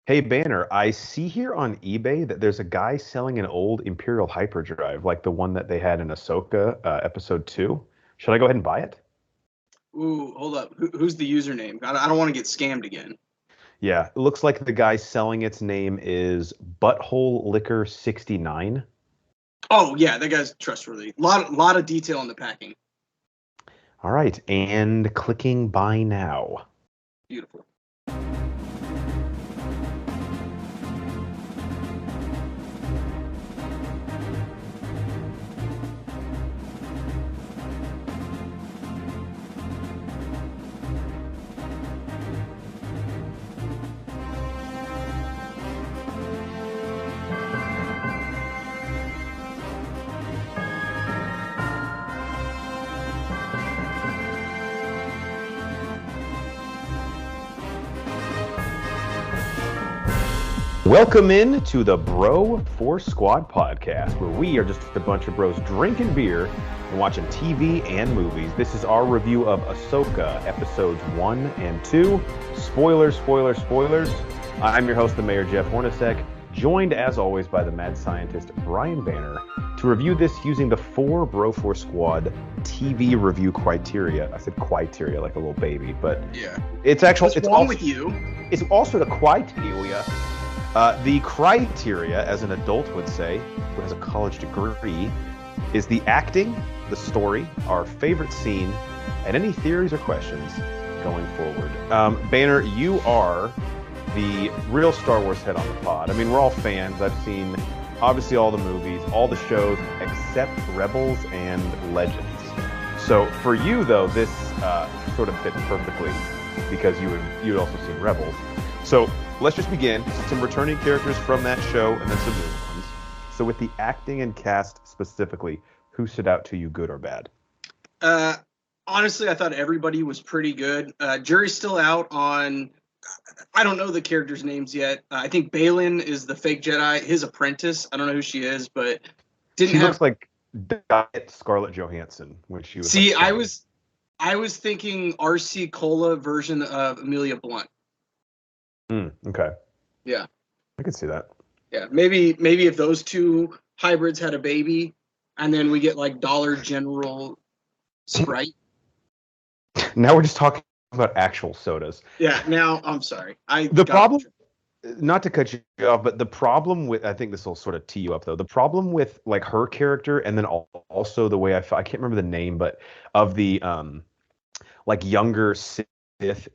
Hey Banner, I see here on eBay that there's a guy selling an old Imperial hyperdrive, like the one that they had in Ahsoka, episode 2. Should I go ahead and buy it? Ooh, hold up. Who's the username? I don't want to get scammed again. Yeah, it looks like the guy selling its name is Butthole Liquor 69. Oh yeah, that guy's trustworthy. Lot of detail in the packing. All right, and clicking buy now. Beautiful. Welcome in to the Bro Force Squad podcast, where we are just a bunch of bros drinking beer and watching TV and movies. This is our review of Ahsoka, episodes 1 and 2. Spoilers, spoilers, spoilers. I'm your host, the Mayor Jeff Hornacek, joined as always by the mad scientist Brian Banner to review this using the 4 Bro Force Squad TV review criteria. I said criteria like a little baby, but Yeah. it's actually What's wrong with you? It's also the criteria. The criteria, as an adult would say, who has a college degree, is the acting, the story, our favorite scene, and any theories or questions going forward. Banner, you are the real Star Wars head on the pod. I mean, we're all fans. I've seen, obviously, all the movies, all the shows, except Rebels and Legends. So for you, though, this sort of fits perfectly because you'd also seen Rebels. So let's just begin. Some returning characters from that show and then some new ones. So with the acting and cast specifically, who stood out to you, good or bad? Honestly, I thought everybody was pretty good. Jury's still out on. I don't know the characters' names yet. I think Balin is the fake Jedi, his apprentice. I don't know who she is, but She looks like Diet Scarlett Johansson when she was. See, I was thinking R.C. Cola version of Amelia Blunt. Okay. Yeah. I could see that. Yeah, maybe if those two hybrids had a baby, and then we get like Dollar General Sprite. Now we're just talking about actual sodas. Yeah. Now I'm sorry. Not to cut you off, but the problem with, I think this will sort of tee you up though. The problem with like her character, and then also the way I can't remember the name, but of the like younger Sith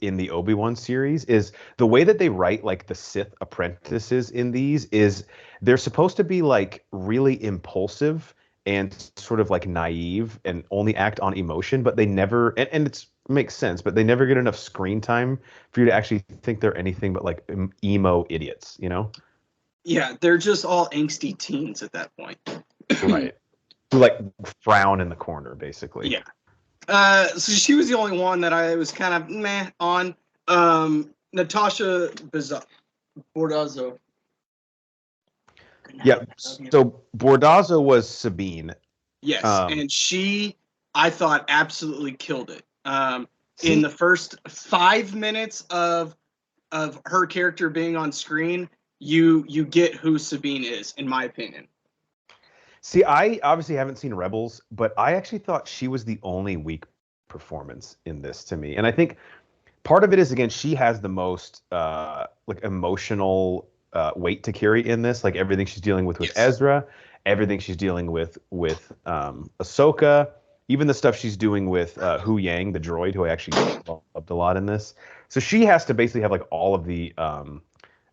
in the Obi-Wan series, is the way that they write like the Sith apprentices in these is they're supposed to be like really impulsive and sort of like naive and only act on emotion, but they never, and it makes sense, but they never get enough screen time for you to actually think they're anything but like emo idiots, you know? Yeah, they're just all angsty teens at that point. Right. Who like frown in the corner, basically. Yeah. So she was the only one that I was kind of meh on. Natasha Bordazzo. Yeah. So Bordazzo was Sabine. Yes, and she, I thought, absolutely killed it. In the first 5 minutes of her character being on screen, you get who Sabine is, in my opinion. See, I obviously haven't seen Rebels, but I actually thought she was the only weak performance in this to me. And I think part of it is, again, she has the most like emotional weight to carry in this. Like everything she's dealing with Yes. Ezra, everything she's dealing with Ahsoka, even the stuff she's doing with Hu Yang, the droid, who I actually loved a lot in this. So she has to basically have like all of the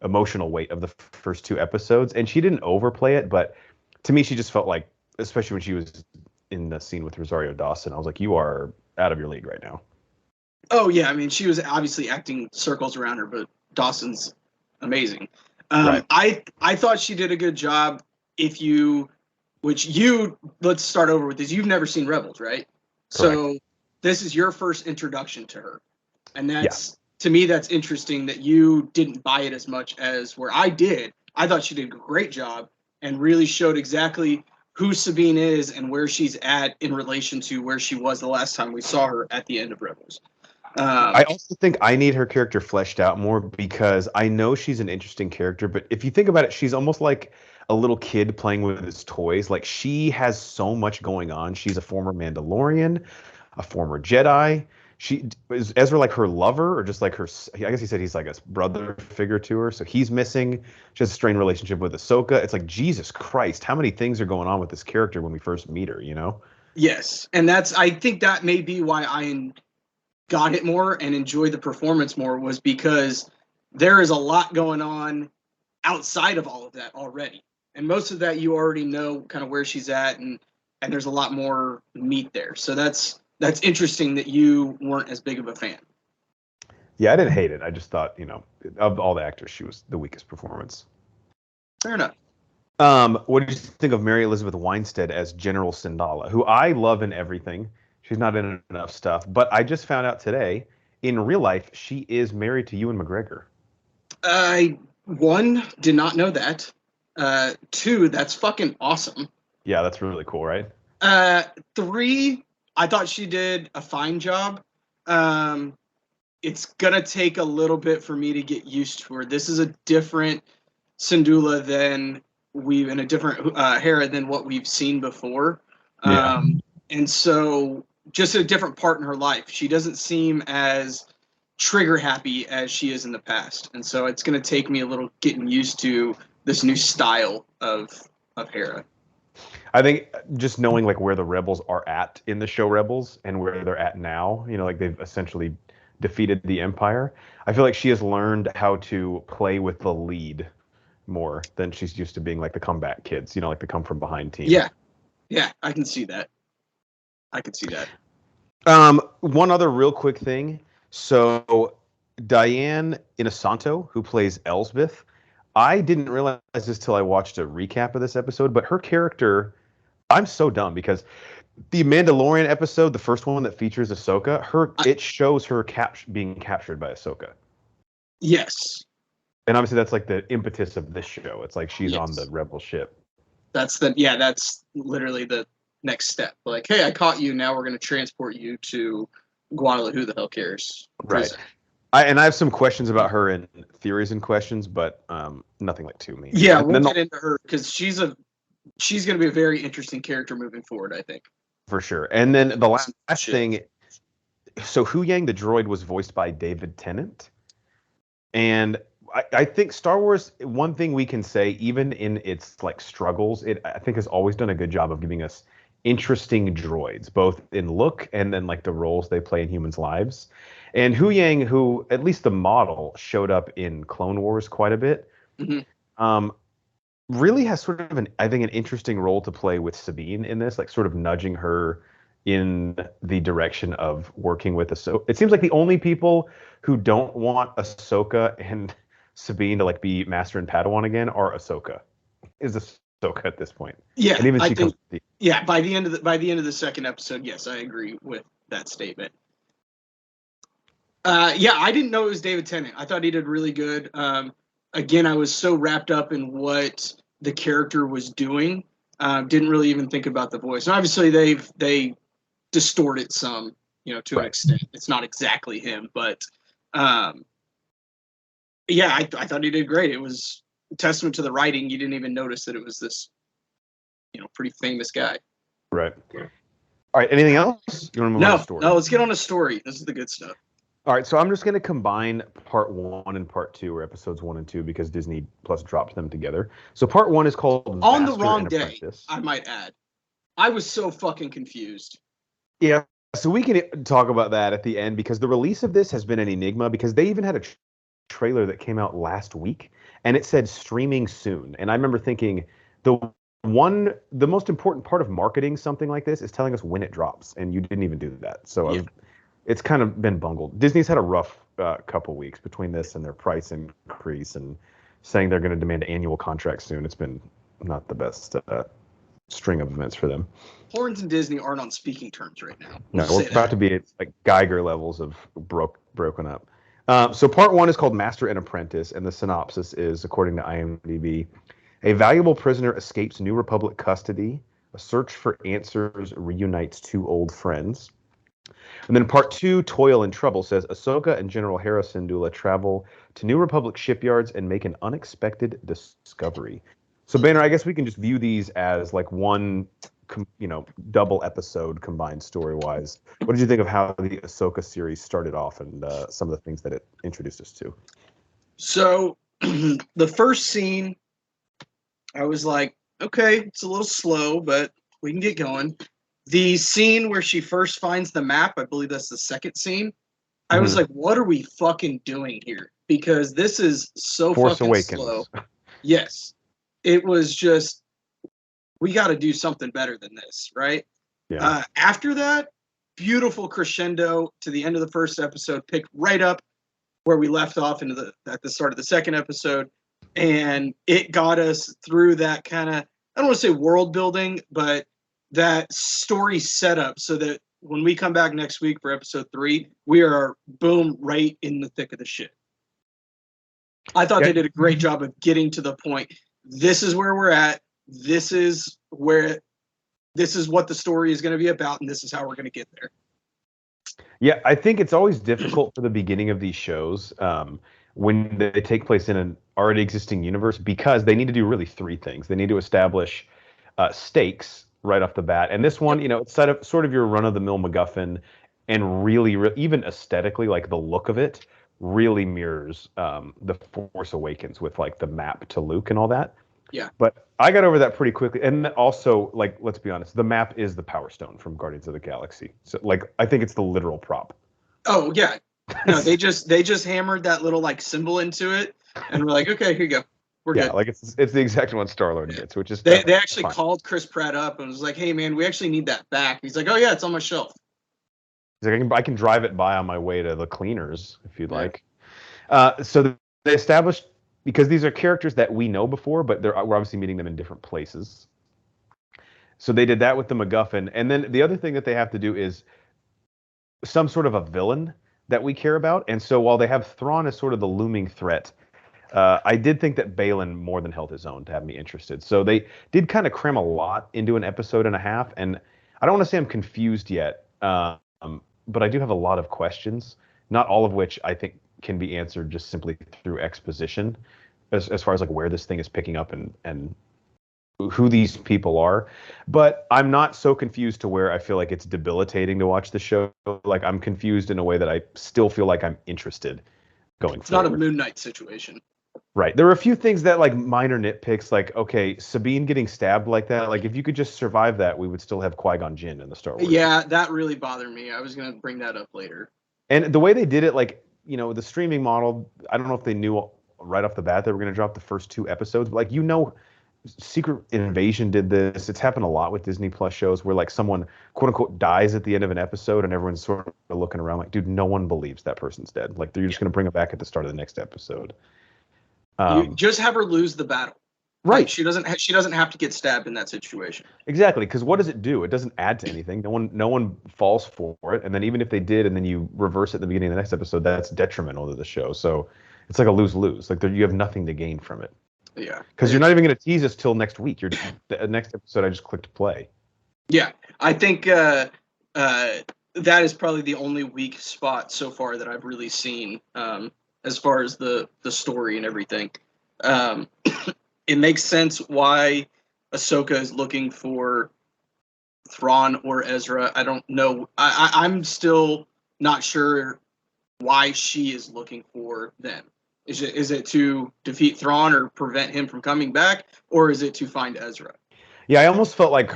emotional weight of the first 2 episodes, and she didn't overplay it, but to me, she just felt like, especially when she was in the scene with Rosario Dawson, I was like, you are out of your league right now. Oh, yeah. I mean, she was obviously acting circles around her, but Dawson's amazing. Right. I thought she did a good job. Let's start over with this. You've never seen Rebels, right? Correct. So this is your first introduction to her. And to me, that's interesting that you didn't buy it as much as where I did. I thought she did a great job and really showed exactly who Sabine is and where she's at in relation to where she was the last time we saw her at the end of Rebels. I also think I need her character fleshed out more because I know she's an interesting character, but if you think about it, she's almost like a little kid playing with his toys. Like she has so much going on. She's a former Mandalorian, a former Jedi. Is Ezra like her lover or just like her? I guess he said he's like a brother figure to her. So he's missing. She has a strained relationship with Ahsoka. It's like Jesus Christ, how many things are going on with this character when we first meet her? You know? Yes, and I think that may be why I got it more and enjoyed the performance more, was because there is a lot going on outside of all of that already, and most of that you already know kind of where she's at, and there's a lot more meat there. So that's interesting that you weren't as big of a fan. Yeah, I didn't hate it. I just thought, of all the actors, she was the weakest performance. Fair enough. What did you think of Mary Elizabeth Winstead as General Sindala, who I love in everything? She's not in enough stuff, but I just found out today, in real life, she is married to Ewan McGregor. I one did not know that. Two, that's fucking awesome. Yeah, that's really cool, right? Three, I thought she did a fine job. It's gonna take a little bit for me to get used to her. This is a different Syndulla and a different Hera than what we've seen before. Yeah. And so just a different part in her life. She doesn't seem as trigger happy as she is in the past. And so it's going to take me a little getting used to this new style of Hera. I think just knowing like where the Rebels are at in the show Rebels and where they're at now, like they've essentially defeated the Empire. I feel like she has learned how to play with the lead more than she's used to being like the comeback kids, like the come from behind team. Yeah, I can see that. One other real quick thing. So Diane Inosanto, who plays Elsbeth, I didn't realize this till I watched a recap of this episode, but her character, I'm so dumb because the Mandalorian episode, the first one that features Ahsoka, it shows her being captured by Ahsoka. Yes. And obviously that's like the impetus of this show. It's like she's on the Rebel ship. That's literally the next step. Like, hey, I caught you. Now we're going to transport you to Guadalupe. Who the hell cares? Right. I have some questions about her and theories and questions, but nothing like too mean. Yeah, we'll get into her because she's going to be a very interesting character moving forward, I think. For sure. And then the last thing, so Hu Yang the droid was voiced by David Tennant. And I think Star Wars, one thing we can say, even in its like struggles, I think has always done a good job of giving us interesting droids, both in look and then like the roles they play in humans' lives. And Hu Yang, who at least the model showed up in Clone Wars quite a bit, really has sort of an interesting role to play with Sabine in this, like sort of nudging her in the direction of working with Ahsoka. It seems like the only people who don't want Ahsoka and Sabine to like be Master and Padawan again are Ahsoka. Is Ahsoka at this point? Yeah, and even by the end of the second episode, yes, I agree with that statement. I didn't know it was David Tennant. I thought he did really good. Again, I was so wrapped up in what the character was doing, didn't really even think about the voice. And obviously, they distort it some, to an extent. It's not exactly him, but I thought he did great. It was a testament to the writing. You didn't even notice that it was this, pretty famous guy. Right. All right. Anything else? You want to move on to story? No, let's get on a story. This is the good stuff. All right, so I'm just going to combine part 1 and part 2, or episodes 1 and 2, because Disney Plus dropped them together. So part 1 is called On the Wrong Day, I might add. I was so fucking confused. Yeah, so we can talk about that at the end, because the release of this has been an enigma, because they even had a trailer that came out last week, and it said streaming soon. And I remember thinking, the most important part of marketing something like this is telling us when it drops, and you didn't even do that. So it's kind of been bungled. Disney's had a rough couple weeks between this and their price increase and saying they're going to demand annual contracts soon. It's been not the best string of events for them. Horns and Disney aren't on speaking terms right now. No, we're about to be at like Geiger levels of broken up. So part 1 is called Master and Apprentice, and the synopsis is, according to IMDb, a valuable prisoner escapes New Republic custody. A search for answers reunites two old friends. And then part 2, Toil and Trouble, says Ahsoka and General Hera Syndulla travel to New Republic shipyards and make an unexpected discovery. So Banner, I guess we can just view these as like one, double episode combined story-wise. What did you think of how the Ahsoka series started off and some of the things that it introduced us to? So the first scene, I was like, okay, it's a little slow, but we can get going. The scene where she first finds the map, I believe that's the second scene. I was like, what are we fucking doing here? Because this is so Force fucking Awakens. slow. Yes. It was just, we got to do something better than this, right? Yeah. After that, beautiful crescendo to the end of the first episode, pick right up where we left off at the start of the second episode. And it got us through that kind of, I don't want to say world building, but that story setup so that when we come back next week for episode 3, we are boom right in the thick of the shit. I thought they did a great job of getting to the point. This is where we're at. This is what the story is going to be about, and this is how we're going to get there. Yeah, I think it's always difficult for the beginning of these shows when they take place in an already existing universe because they need to do really 3 things. They need to establish stakes right off the bat, and this one, it's sort of your run-of-the-mill MacGuffin, and really, even aesthetically, like the look of it, really mirrors the Force Awakens with like the map to Luke and all that. Yeah. But I got over that pretty quickly. And also, like, let's be honest, the map is the Power Stone from Guardians of the Galaxy. So, like, I think it's the literal prop. Oh, yeah. No, they just hammered that little, like, symbol into it. And we're like, okay, here you go. We're good. Yeah, like, it's the exact one Star-Lord gets, which is... They actually called Chris Pratt up and was like, hey, man, we actually need that back. He's like, oh, yeah, it's on my shelf. He's like, I can drive it by on my way to the cleaners, if you'd like. So they established... Because these are characters that we know before, but we're obviously meeting them in different places. So they did that with the MacGuffin. And then the other thing that they have to do is some sort of a villain that we care about. And so while they have Thrawn as sort of the looming threat, I did think that Balin more than held his own to have me interested. So they did kind of cram a lot into an episode and a half. And I don't want to say I'm confused yet, but I do have a lot of questions, not all of which I think can be answered just simply through exposition as far as like where this thing is picking up and who these people are. But I'm not so confused to where I feel like it's debilitating to watch the show. Like I'm confused in a way that I still feel like I'm interested going forward. Not a Moon Knight situation. Right. There were a few things that like minor nitpicks, like, okay, Sabine getting stabbed like that. Like if you could just survive that, we would still have Qui-Gon Jinn in the Star Wars. Yeah, that really bothered me. I was going to bring that up later. And the way they did it, like, the streaming model, I don't know if they knew right off the bat they were going to drop the first 2 episodes, but like, Secret Invasion did this. It's happened a lot with Disney Plus shows where like someone quote unquote dies at the end of an episode and everyone's sort of looking around like, dude, no one believes that person's dead. Like they're just going to bring it back at the start of the next episode. You just have her lose the battle. Right. Like, she doesn't have to get stabbed in that situation. Exactly, because what does it do? It doesn't add to anything. No one falls for it, and then even if they did, and then you reverse it at the beginning of the next episode, that's detrimental to the show. So it's like a lose-lose. Like you have nothing to gain from it. Yeah. Because you're not even going to tease us till next week. The next episode, I just clicked play. Yeah, I think that is probably the only weak spot so far that I've really seen as far as the story and everything. It makes sense why Ahsoka is looking for Thrawn or Ezra. I don't know. I'm still not sure why she is looking for them. Is it to defeat Thrawn or prevent him from coming back, or is it to find Ezra? Yeah, I almost felt like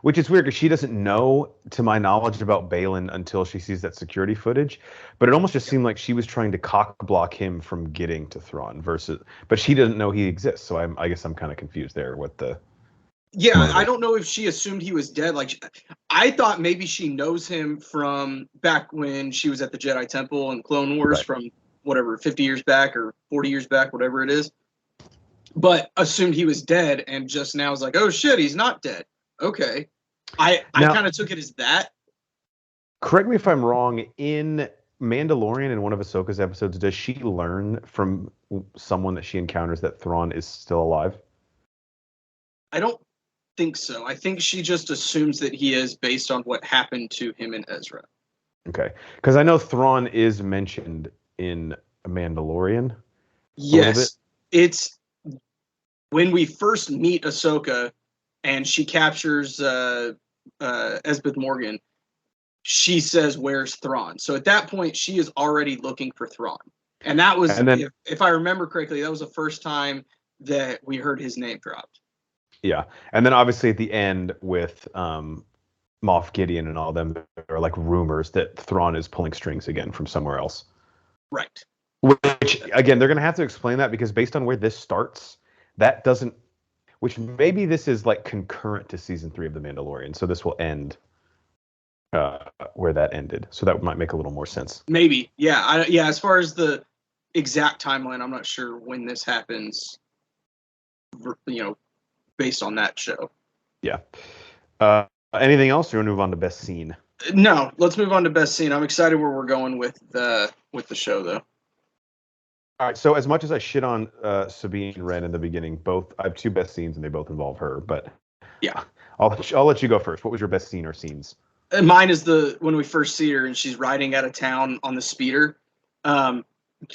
which is weird because she doesn't know, to my knowledge, about Balin until she sees that security footage. But it almost just seemed like she was trying to cock block him from getting to Thrawn but she doesn't know he exists. So I guess I'm kind of confused there with the. Yeah, I don't know if she assumed he was dead. Like, I thought maybe she knows him from back when she was at the Jedi Temple in Clone Wars, right, from whatever, 50 years back or 40 years back, whatever it is. But assumed he was dead, and just now is like, oh shit, he's not dead. Okay. I kind of took it as that. Correct me if I'm wrong. In Mandalorian, in one of Ahsoka's episodes, does she learn from someone that she encounters that Thrawn is still alive? I don't think so. I think she just assumes that he is based on what happened to him and Ezra. Okay, because I know Thrawn is mentioned in Mandalorian. Yes, it's when we first meet Ahsoka, and she captures Esbeth Morgan. She says, "Where's Thrawn?" So at that point, she is already looking for Thrawn, and that was, if I remember correctly, that was the first time that we heard his name dropped. Yeah, and then obviously at the end with Moff Gideon and all them, there are like rumors that Thrawn is pulling strings again from somewhere else. Right. Which again, they're gonna have to explain that because based on where this starts, that doesn't. Which maybe this is like concurrent to season 3 of The Mandalorian, so this will end where that ended. So that might make a little more sense. Maybe, yeah, yeah. As far as the exact timeline, I'm not sure when this happens. Based on that show. Yeah. Anything else? Or you want to move on to best scene? No, let's move on to best scene. I'm excited where we're going with the show, though. All right. So as much as I shit on Sabine Wren in the beginning, I have 2 best scenes and they both involve her. But yeah, I'll let you go first. What was your best scene or scenes? Mine is when we first see her and she's riding out of town on the speeder, and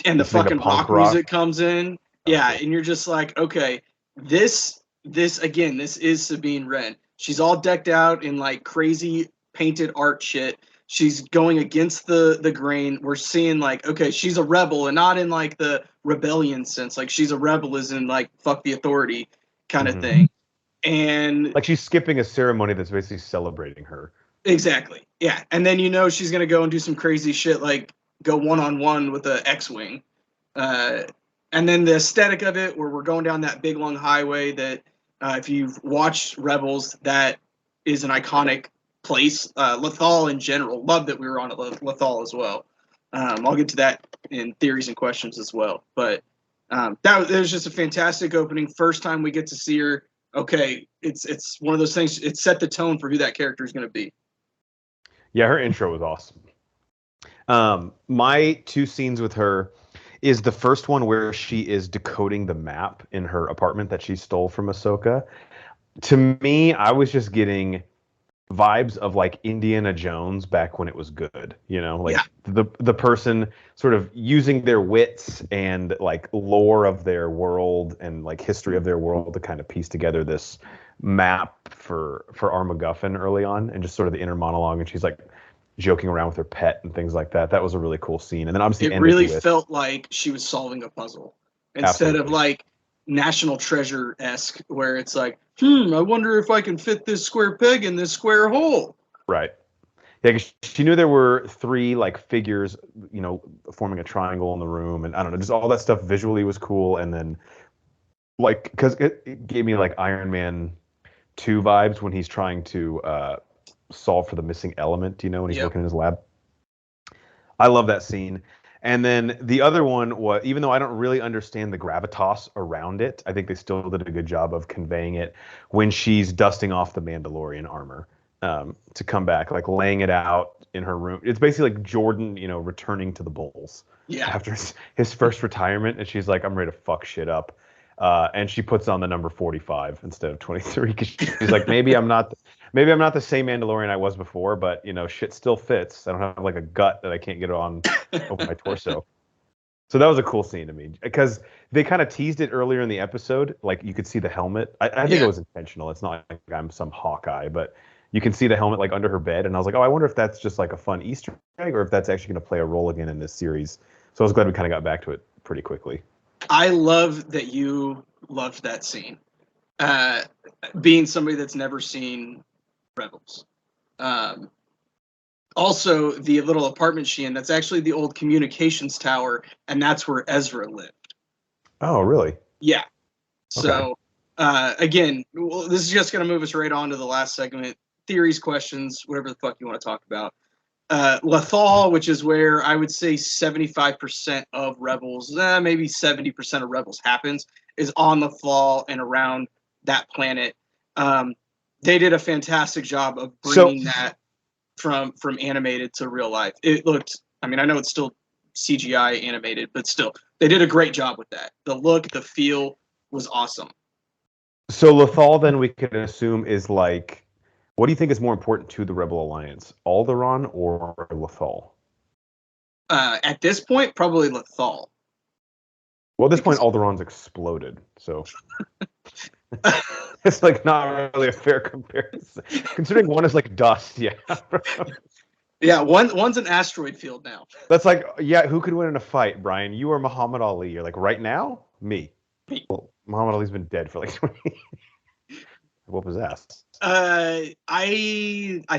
the fucking rock music comes in. Yeah, and you're just like, okay, this is Sabine Wren. She's all decked out in like crazy painted art shit. She's going against the grain. We're seeing like, okay, she's a rebel, and not in like the rebellion sense. Like she's a rebel is in like fuck the authority kind of thing. And like she's skipping a ceremony that's basically celebrating her. Exactly. Yeah. And then she's gonna go and do some crazy shit like go one-on-one with a X-Wing. And then the aesthetic of it, where we're going down that big long highway that if you've watched Rebels, that is an iconic place. Lothal in general. Love that we were on at Lothal as well. I'll get to that in theories and questions as well. But that was just a fantastic opening. First time we get to see her. Okay, it's one of those things. It set the tone for who that character is going to be. Yeah, her intro was awesome. My 2 scenes with her is the first one where she is decoding the map in her apartment that she stole from Ahsoka. To me, I was just getting vibes of like Indiana Jones back when it was good, the person sort of using their wits and like lore of their world and like history of their world to kind of piece together this map for our MacGuffin early on, and just sort of the inner monologue, and she's like joking around with her pet and things like that. That was a really cool scene. And then obviously it really felt like she was solving a puzzle instead of like National Treasure-esque, where it's like, I wonder if I can fit this square peg in this square hole. Right. Yeah, 'cause she knew there were 3 like figures, forming a triangle in the room, and I don't know, just all that stuff visually was cool. And then like, because it gave me like Iron Man 2 vibes when he's trying to solve for the missing element, when he's working in his lab. I love that scene. And then the other one was, even though I don't really understand the gravitas around it, I think they still did a good job of conveying it when she's dusting off the Mandalorian armor to come back, like laying it out in her room. It's basically like Jordan, returning to the Bulls after his first retirement. And she's like, I'm ready to fuck shit up. And she puts on the number 45 instead of 23 because she's like, maybe I'm not the same Mandalorian I was before, but shit still fits. I don't have like a gut that I can't get on over my torso. So that was a cool scene to me because they kind of teased it earlier in the episode. Like you could see the helmet. I think it was intentional. It's not like I'm some Hawkeye, but you can see the helmet like under her bed. And I was like, oh, I wonder if that's just like a fun Easter egg or if that's actually going to play a role again in this series. So I was glad we kind of got back to it pretty quickly. I love that you loved that scene. Being somebody that's never seen Rebels. Also, the little apartment she in, that's actually the old communications tower, and that's where Ezra lived. Oh, really? Yeah. So, again, this is just going to move us right on to the last segment. Theories, questions, whatever the fuck you want to talk about. Lothal, which is where I would say 75% of Rebels, maybe 70% of Rebels happens, is on Lothal and around that planet. They did a fantastic job of bringing that from animated to real life. It looked, I know it's still CGI animated, but still, they did a great job with that. The look, the feel was awesome. So Lothal, then we could assume is like, what do you think is more important to the Rebel Alliance, Alderaan or Lothal? At this point, probably Lethal. Well, at this point, Alderaan's exploded, so it's like not really a fair comparison. Considering one is like dust, yeah. Yeah, one's an asteroid field now. That's like, yeah, who could win in a fight, Brian? You or Muhammad Ali? You're like, right now? Me. Well, Muhammad Ali's been dead for like 20 years. Whoop his ass. I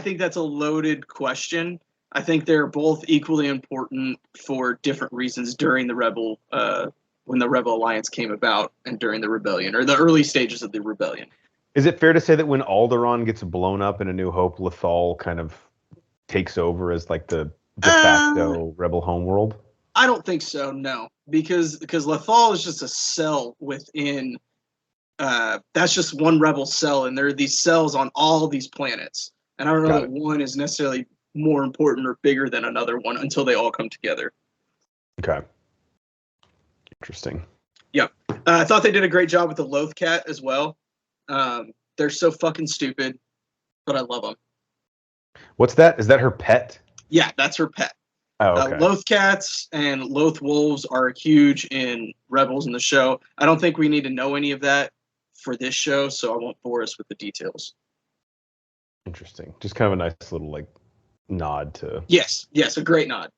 think that's a loaded question. I think they're both equally important for different reasons during the Rebel, when the Rebel Alliance came about and during the rebellion, or the early stages of the rebellion. Is it fair to say that when Alderaan gets blown up in A New Hope, Lothal kind of takes over as like the de facto Rebel homeworld? I don't think so, no. Because Lothal is just a cell within that's just one Rebel cell, and there are these cells on all these planets. And I don't know that one is necessarily more important or bigger than another one until they all come together. Okay. Interesting. Yeah. I thought they did a great job with the Loth Cat as well. They're so fucking stupid, but I love them. What's that? Is that her pet? Yeah, that's her pet. Oh, okay. Loth Cats and Loth Wolves are huge in Rebels in the show. I don't think we need to know any of that for this show, so I won't bore us with the details. Interesting. Just kind of a nice little like nod to. Yes, a great nod.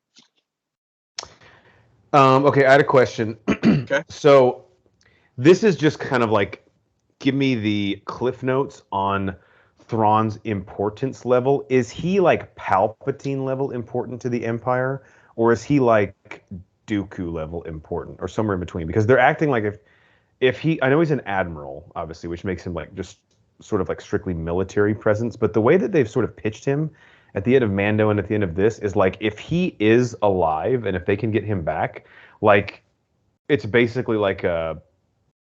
Okay, I had a question. Okay. So this is just kind of like, give me the cliff notes on Thrawn's importance level. Is he like Palpatine level important to the Empire, or is he like Dooku level important, or somewhere in between? Because they're acting like if he, I know he's an admiral, obviously, which makes him like just sort of like strictly military presence, but the way that they've sort of pitched him at the end of Mando and at the end of this is like, if he is alive and if they can get him back, like it's basically like a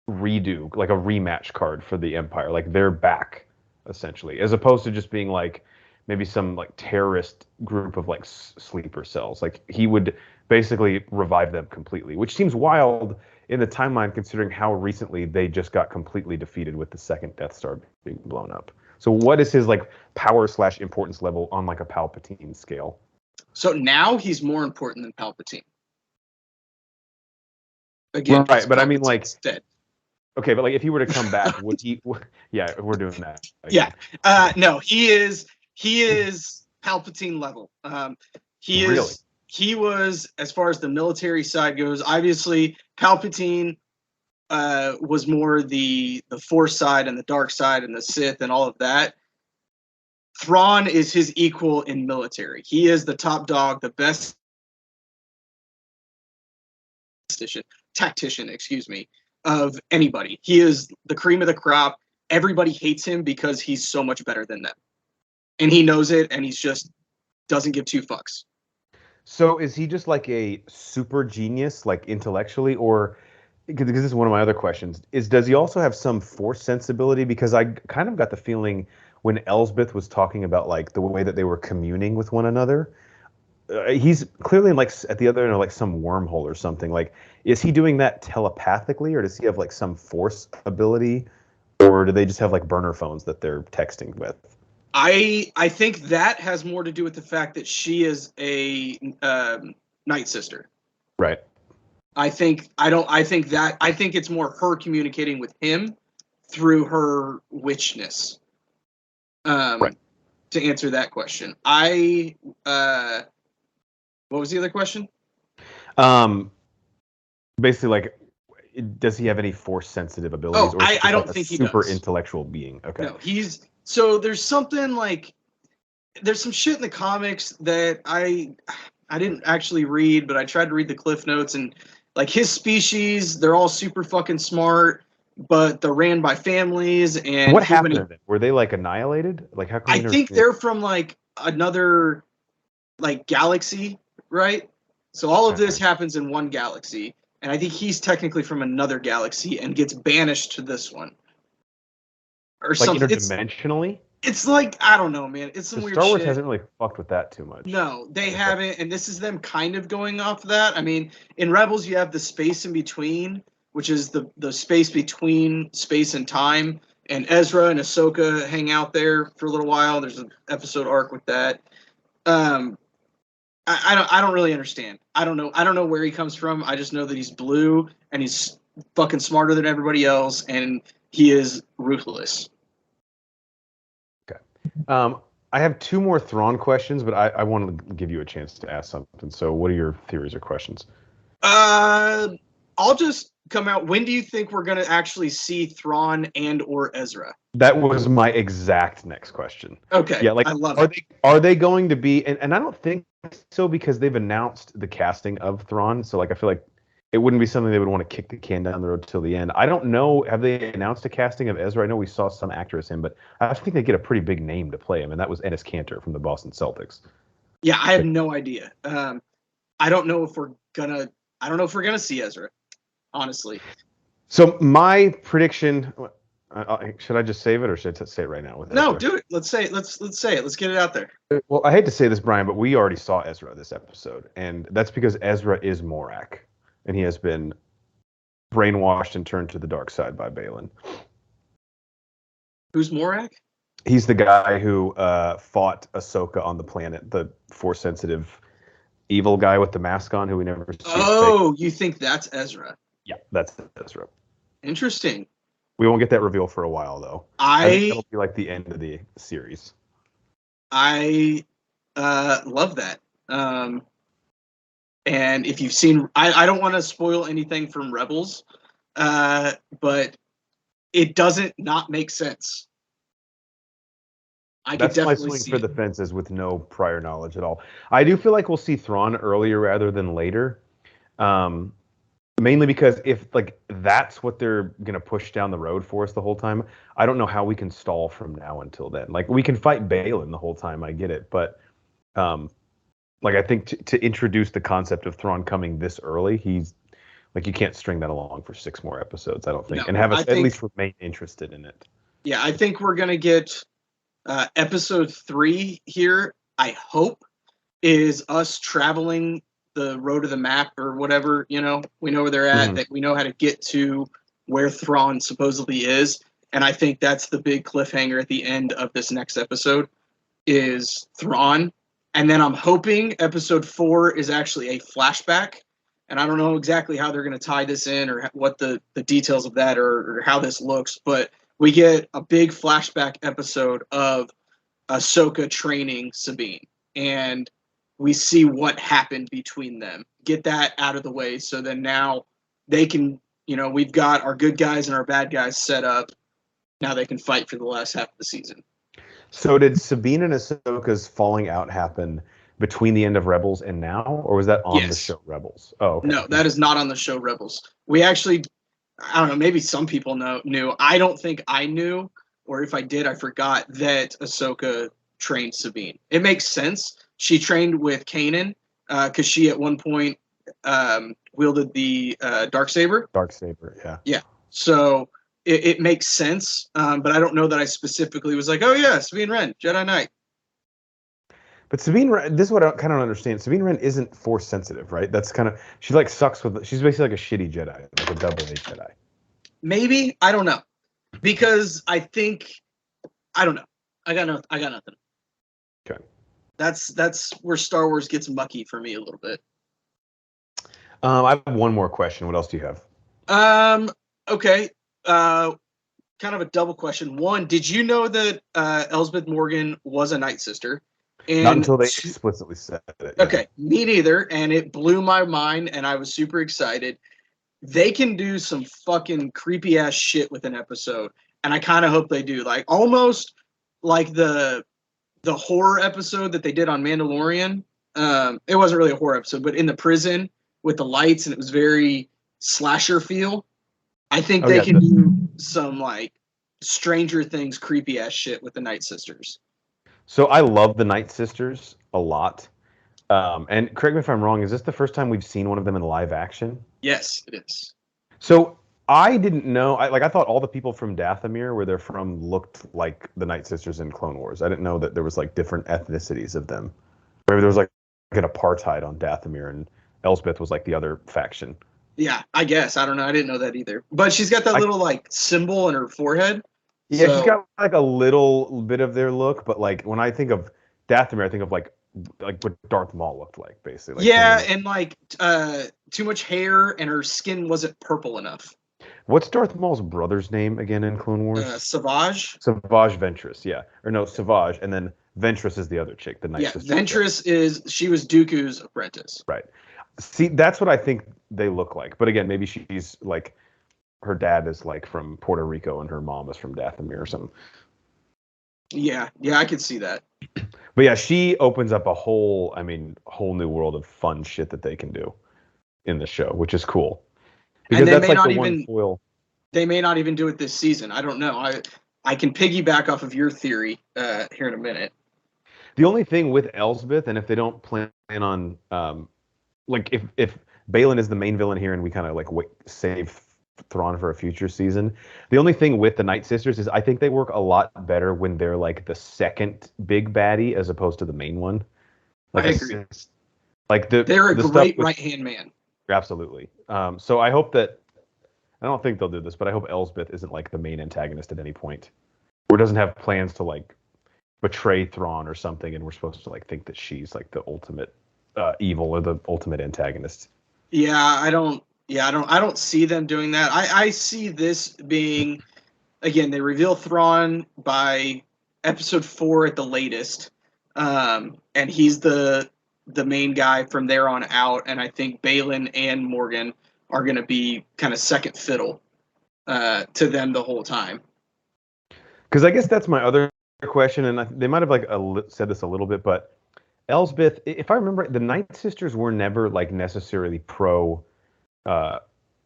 redo, like a rematch card for the Empire. Like they're back essentially, as opposed to just being like maybe some like terrorist group of like sleeper cells. Like he would basically revive them completely, which seems wild in the timeline considering how recently they just got completely defeated with the second Death Star being blown up. So what is his like power / importance level on like a Palpatine scale? So now he's more important than Palpatine. Again, right, but I mean like dead. Okay, but like if he were to come back, would he? Yeah, we're doing that. Yeah, no, he is Palpatine level. He is. Really? He was, as far as the military side goes, obviously Palpatine was more the Force side and the dark side and the Sith and all of that. Thrawn is his equal in military. He is the top dog, the best tactician, of anybody. He is the cream of the crop. Everybody hates him because he's so much better than them. And he knows it, and he's just doesn't give two fucks. So is he just like a super genius, like intellectually, or because this is one of my other questions, does he also have some Force sensibility? Because I kind of got the feeling when Elsbeth was talking about like the way that they were communing with one another, he's clearly like at the other end of like some wormhole or something. Like, is he doing that telepathically, or does he have like some Force ability, or do they just have like burner phones that they're texting with? I think that has more to do with the fact that she is a Night Sister. Right. I think it's more her communicating with him through her witchness. Right. To answer that question, what was the other question? Basically, like, does he have any Force sensitive abilities? Oh, I don't think he does. Super intellectual being. Okay. No, so there's something like, there's some shit in the comics that I didn't actually read, but I tried to read the cliff notes, and like his species, they're all super fucking smart, but they're ran by families. And what happened to them? Were they like annihilated? Like how? I think they're from like another like galaxy, right? So all of this happens in one galaxy, and I think he's technically from another galaxy and gets banished to this one. Or like something. Interdimensionally? It's like, I don't know, man. It's some weird shit. Star Wars hasn't really fucked with that too much. No, they haven't, and this is them kind of going off that. I mean, in Rebels, you have the space in between, which is the space between space and time, and Ezra and Ahsoka hang out there for a little while. There's an episode arc with that. I don't really understand. I don't know where he comes from. I just know that he's blue and he's fucking smarter than everybody else, and he is ruthless. Okay. I have 2 more Thrawn questions, but I want to give you a chance to ask something. So, what are your theories or questions? I'll just come out. When do you think we're going to actually see Thrawn and or Ezra? That was my exact next question. Okay. Yeah, like I love it. Are they going to be? And I don't think so, because they've announced the casting of Thrawn. So like I feel like it wouldn't be something they would want to kick the can down the road till the end. I don't know. Have they announced a casting of Ezra? I know we saw some actor as him, but I think they get a pretty big name to play him, and that was Enes Kanter from the Boston Celtics. Yeah, I have no idea. I don't know if we're gonna see Ezra, honestly. So my prediction. Should I just save it, or should I say it right now? No, do it. Let's say it. Let's say it. Let's get it out there. Well, I hate to say this, Brian, but we already saw Ezra this episode, and that's because Ezra is Morak, and he has been brainwashed and turned to the dark side by Balin. Who's Morak? He's the guy who fought Ahsoka on the planet, the Force-sensitive evil guy with the mask on, who we never see. Oh, you think that's Ezra? Yeah, that's Ezra. Interesting. We won't get that reveal for a while, though. I think that'll be like the end of the series. I love that. And if you've seen, I don't want to spoil anything from Rebels, but it doesn't not make sense. That's my swing for the fences with no prior knowledge at all. I do feel like we'll see Thrawn earlier rather than later. Mainly because if like that's what they're gonna push down the road for us the whole time, I don't know how we can stall from now until then. Like we can fight Balin the whole time, I get it, but like I think to introduce the concept of Thrawn coming this early, he's like you can't string that along for 6 more episodes, I don't think, and have us at least remain interested in it. Yeah, I think we're gonna get episode 3 here. I hope is us traveling the road of the map or whatever, we know where they're at, that we know how to get to where Thrawn supposedly is. And I think that's the big cliffhanger at the end of this next episode is Thrawn. And then I'm hoping episode 4 is actually a flashback. And I don't know exactly how they're going to tie this in or what the details of that or how this looks, but we get a big flashback episode of Ahsoka training Sabine. And we see what happened between them. Get that out of the way so then now they can, we've got our good guys and our bad guys set up. Now they can fight for the last half of the season. So did Sabine and Ahsoka's falling out happen between the end of Rebels and now? Or was that on the show Rebels? Oh, okay. No, that is not on the show Rebels. We actually, I don't know, maybe some people knew. I don't think I knew, or if I did, I forgot that Ahsoka trained Sabine. It makes sense. She trained with Kanan because she at one point wielded the Darksaber. Darksaber, yeah. Yeah. So it makes sense, but I don't know that I specifically was like, oh yeah, Sabine Wren, Jedi Knight. But Sabine Wren, this is what I kind of don't understand. Sabine Wren isn't Force sensitive, right? That's kind of, she like sucks with, she's basically like a shitty Jedi, like a double A Jedi. Maybe, I don't know. Because I think, I don't know. I got nothing. Okay. That's where Star Wars gets mucky for me a little bit. I have one more question. What else do you have? Okay. Kind of a double question. One, did you know that Elsbeth Morgan was a Night Sister? And not until they explicitly said it. Yeah. Okay, me neither, and it blew my mind, and I was super excited. They can do some fucking creepy ass shit with an episode, and I kind of hope they do. Like almost like the horror episode that they did on Mandalorian. It wasn't really a horror episode, but in the prison with the lights, and it was very slasher feel. I think they can do some like Stranger Things creepy ass shit with the Night Sisters. So I love the Night Sisters a lot. And correct me if I'm wrong, is this the first time we've seen one of them in live action? Yes, it is. So I didn't know. I thought all the people from Dathomir, where they're from, looked like the Night Sisters in Clone Wars. I didn't know that there was like different ethnicities of them. Maybe there was like an apartheid on Dathomir, and Elsbeth was like the other faction. Yeah, I guess. I don't know. I didn't know that either. But she's got that little like symbol in her forehead. Yeah, she's So got like a little bit of their look, but like when I think of Dathomir, I think of like what Darth Maul looked like, basically. Like yeah, someone. and like too much hair, and her skin wasn't purple enough. What's Darth Maul's brother's name again in Clone Wars? Savage. Savage Ventress, yeah. Or no, Savage, and then Ventress is the other chick, the Night Yeah, Sister. Ventress she was Dooku's apprentice. Right. See, that's what I think they look like. But again, maybe she's like her dad is like from Puerto Rico and her mom is from Dathomir or something. Yeah, I could see that. But yeah, she opens up a whole new world of fun shit that they can do in the show, which is cool. Because And that's like the one foil. They may not even do it this season. I don't know. I can piggyback off of your theory here in a minute. The only thing with Elsbeth, and if they don't plan on like if Balin is the main villain here and we kind of like save Thrawn for a future season, the only thing with the Night Sisters is I think they work a lot better when they're like the second big baddie as opposed to the main one. Like I agree. Like they're a great right-hand man. Absolutely. So I hope that I don't think they'll do this, but I hope Elsbeth isn't like the main antagonist at any point, or doesn't have plans to like betray Thrawn or something, and we're supposed to like think that she's like the ultimate evil or the ultimate antagonist. Yeah, I don't see them doing that. I see this being, again, they reveal Thrawn by episode 4 at the latest, and he's the main guy from there on out. And I think Balin and Morgan are going to be kind of second fiddle to them the whole time. Because I guess that's my other question, and they might have like said this a little bit, but Elsbeth, if I remember, the Night Sisters were never like necessarily pro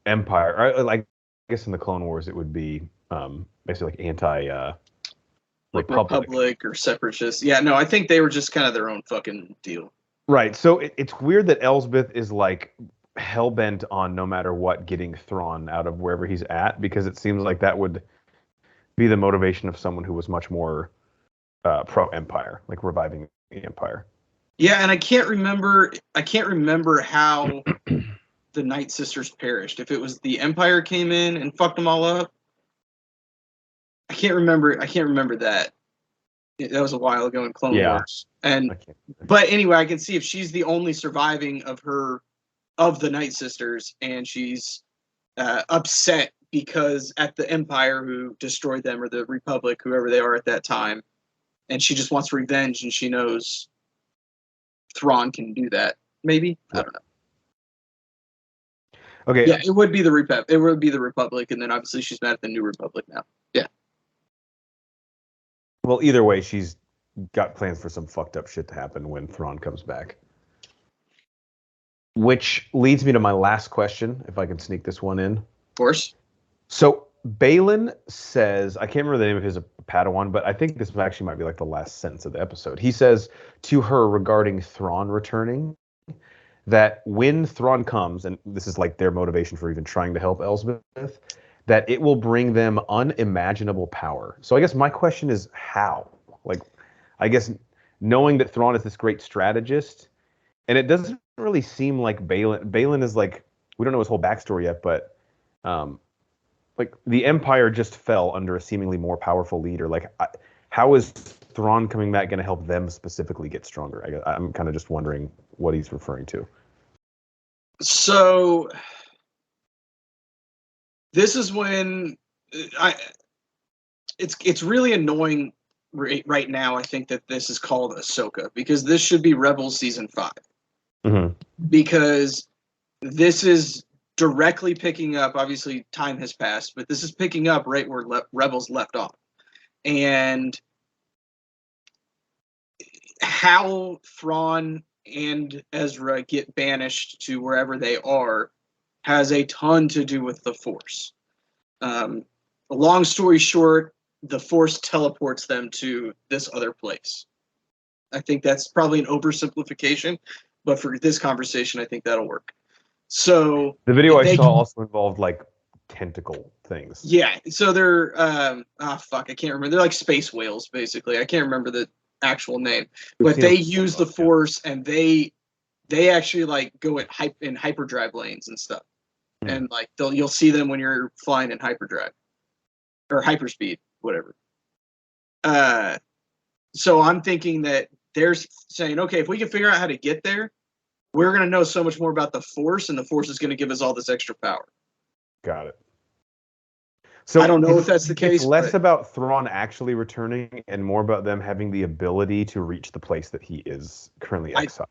Empire. Or, like, I guess in the Clone Wars it would be basically like anti Republic or separatists. Yeah, no, I think they were just kind of their own fucking deal. Right. So it's weird that Elsbeth is like hell-bent on no matter what getting Thrawn out of wherever he's at, because it seems like that would be the motivation of someone who was much more pro-Empire, like reviving the Empire. Yeah, and I can't remember how the Night Sisters perished. If it was the Empire came in and fucked them all up. I can't remember that. That was a while ago in Clone Wars. But anyway, I can see if she's the only surviving of the Night Sisters, and she's upset because at the Empire who destroyed them, or the Republic, whoever they are at that time, and she just wants revenge, and she knows Thrawn can do that. Maybe? I don't know. Okay. Yeah, it would be the Republic, and then obviously she's mad at the New Republic now. Yeah. Well, either way, she's got plans for some fucked up shit to happen when Thrawn comes back. Which leads me to my last question, if I can sneak this one in. Of course. So Balin says, I can't remember the name of his Padawan, but I think this actually might be like the last sentence of the episode. He says to her regarding Thrawn returning that when Thrawn comes, and this is like their motivation for even trying to help Elsbeth, that it will bring them unimaginable power. So I guess my question is how? Like, I guess knowing that Thrawn is this great strategist, and it doesn't really seem like Balin is like, we don't know his whole backstory yet, but like the Empire just fell under a seemingly more powerful leader. Like, how is Thrawn coming back going to help them specifically get stronger? I'm kind of just wondering what he's referring to. So this is when it's really annoying right now. I think that this is called Ahsoka, because this should be Rebels season 5. Mm-hmm. Because this is directly picking up, obviously time has passed, but this is picking up right where Rebels left off. And how Thrawn and Ezra get banished to wherever they are has a ton to do with the Force. Long story short, the Force teleports them to this other place. I think that's probably an oversimplification, but for this conversation, I think that'll work. So the video I saw also involved like tentacle things. Yeah, so they're I can't remember. They're like space whales, basically. I can't remember the actual name, but they use the Force, and they actually like go in hyperdrive lanes and stuff, and like you'll see them when you're flying in hyperdrive or hyperspeed. whatever. So I'm thinking that they're saying, okay, if we can figure out how to get there, we're going to know so much more about the Force, and the Force is going to give us all this extra power. Got it. So I don't know if that's the case. It's less about Thrawn actually returning and more about them having the ability to reach the place that he is currently exiled.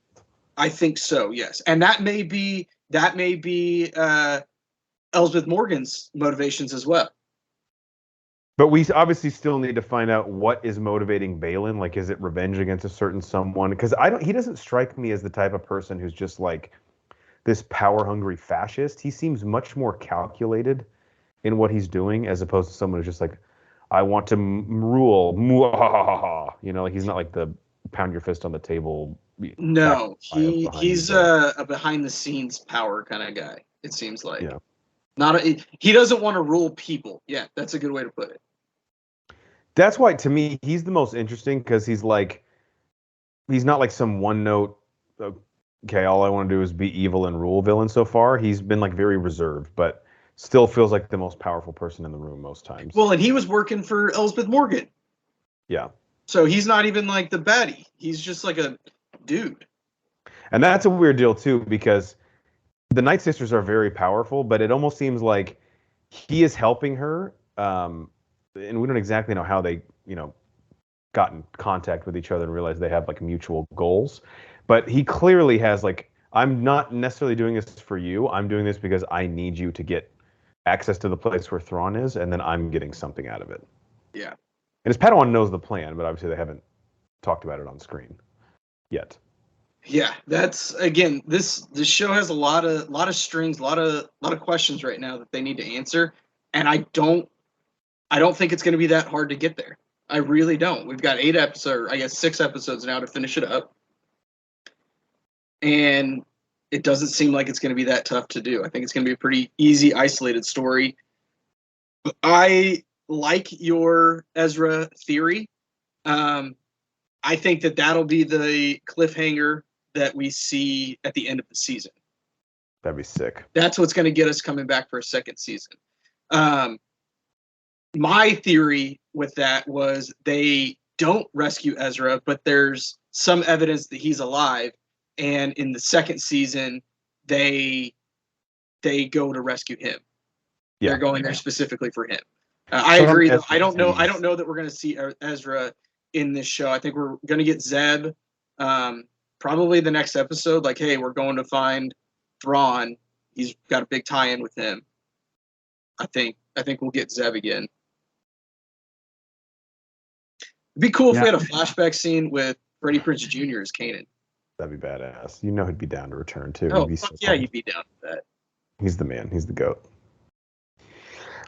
I think so, yes. And that may be Elsbeth Morgan's motivations as well. But we obviously still need to find out what is motivating Baylan. Like, is it revenge against a certain someone? Because he doesn't strike me as the type of person who's just like this power-hungry fascist. He seems much more calculated in what he's doing, as opposed to someone who's just like, I want to rule. You know, like he's not like the pound your fist on the table. No, he's a behind-the-scenes power kind of guy. It seems like. Yeah. He doesn't want to rule people. Yeah, that's a good way to put it. That's why, to me, he's the most interesting because he's not like some one-note, okay, all I want to do is be evil and rule villain so far. He's been like very reserved, but still feels like the most powerful person in the room most times. Well, and he was working for Elsbeth Morgan. Yeah. So he's not even like the baddie. He's just like a dude. And that's a weird deal, too, because the Night Sisters are very powerful, but it almost seems like he is helping her. And we don't exactly know how they, got in contact with each other and realized they have like mutual goals. But he clearly has like, I'm not necessarily doing this for you. I'm doing this because I need you to get access to the place where Thrawn is, and then I'm getting something out of it. Yeah. And his Padawan knows the plan, but obviously they haven't talked about it on screen yet. Yeah, that's again. This show has a lot of strings, a lot of questions right now that they need to answer, and I don't think it's going to be that hard to get there. I really don't. We've got 6 episodes now to finish it up, and it doesn't seem like it's going to be that tough to do. I think it's going to be a pretty easy, isolated story. I like your Ezra theory. I think that'll be the cliffhanger that we see at the end of the season. That'd be sick. That's what's going to get us coming back for a second season. My theory with that was they don't rescue Ezra, but there's some evidence that he's alive, and in the second season, they go to rescue him. Yeah. They're going there specifically for him. I agree. Though. I don't know that we're going to see Ezra in this show. I think we're going to get Zeb. Probably the next episode, like, hey, we're going to find Thrawn. He's got a big tie-in with him. I think we'll get Zeb again. It'd be cool if we had a flashback scene with Freddie Prinze Jr. as Kanan. That'd be badass. He'd be down to return too. Oh, he'd be down with that. He's the man. He's the GOAT.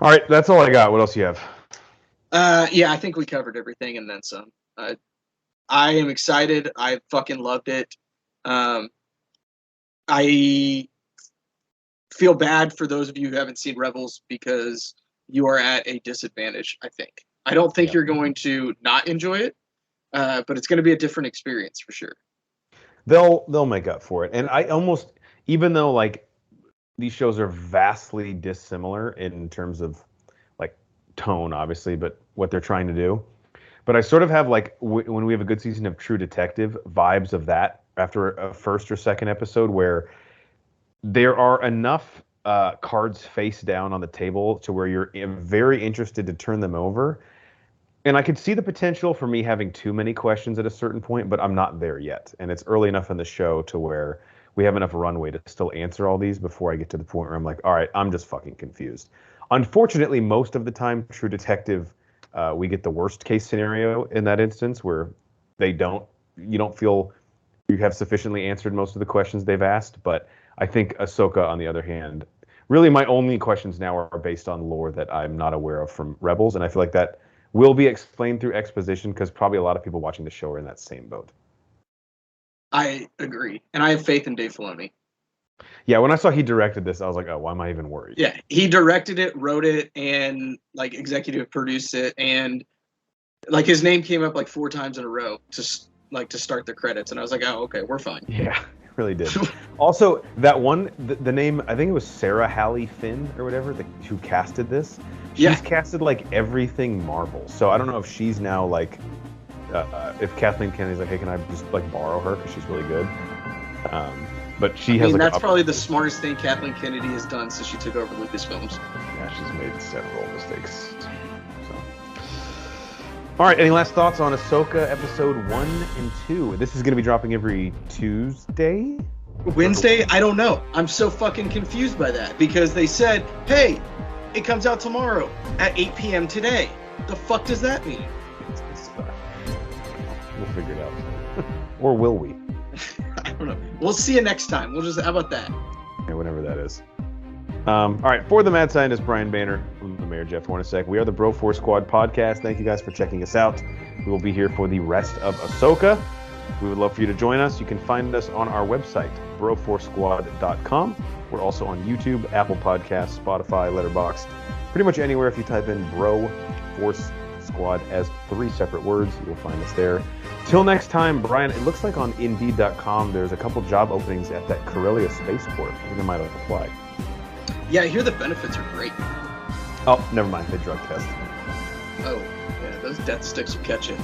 All right, that's all I got. What else do you have? I think we covered everything and then some. I am excited. I fucking loved it. I feel bad for those of you who haven't seen Rebels because you are at a disadvantage, I think. I don't think you're going to not enjoy it, but it's going to be a different experience for sure. They'll make up for it. And I almost, even though like these shows are vastly dissimilar in terms of like tone, obviously, but what they're trying to do. But I sort of have like when we have a good season of True Detective vibes of that after a first or second episode where there are enough cards face down on the table to where you're very interested to turn them over. And I could see the potential for me having too many questions at a certain point, but I'm not there yet. And it's early enough in the show to where we have enough runway to still answer all these before I get to the point where I'm like, all right, I'm just fucking confused. Unfortunately, most of the time, True Detective, we get the worst case scenario in that instance where you don't feel you have sufficiently answered most of the questions they've asked. But I think Ahsoka, on the other hand, really my only questions now are based on lore that I'm not aware of from Rebels. And I feel like that will be explained through exposition because probably a lot of people watching the show are in that same boat. I agree. And I have faith in Dave Filoni. Yeah, when I saw he directed this, I was like, oh, why am I even worried? Yeah, he directed it, wrote it, and like executive produced it. And like his name came up like 4 times in a row to start the credits. And I was like, oh, okay, we're fine. Yeah, really did. Also, that one, the name, I think it was Sarah Hallie Finn or whatever, who casted this. She's casted like everything Marvel. So I don't know if she's now like, if Kathleen Kennedy's like, hey, can I just like borrow her because she's really good. But she has. That's probably the smartest thing Kathleen Kennedy has done since she took over Lucasfilms. Yeah, she's made several mistakes. So. All right, any last thoughts on Ahsoka episode 1 and 2? This is going to be dropping every Tuesday? Wednesday? I don't know. I'm so fucking confused by that because they said, hey, it comes out tomorrow at 8 p.m. today. The fuck does that mean? We'll figure it out. Or will we? I don't know. We'll see you next time. How about that? Yeah, whenever that is. All right, for the mad scientist Brian Boehner, I'm the Mayor Jeff Hornacek. We are the Bro Force Squad podcast. Thank you guys for checking us out. We will be here for the rest of Ahsoka. We would love for you to join us. You can find us on our website, broforcesquad.com. We're also on YouTube, Apple Podcasts, Spotify, Letterboxd, pretty much anywhere. If you type in Bro Force Squad as 3 separate words, you will find us there. Till next time, Brian, it looks like on Indeed.com there's a couple job openings at that Corellia Spaceport. I think I might have applied. Yeah, I hear the benefits are great. Oh, never mind. They drug test. Oh, yeah, those death sticks will catch you.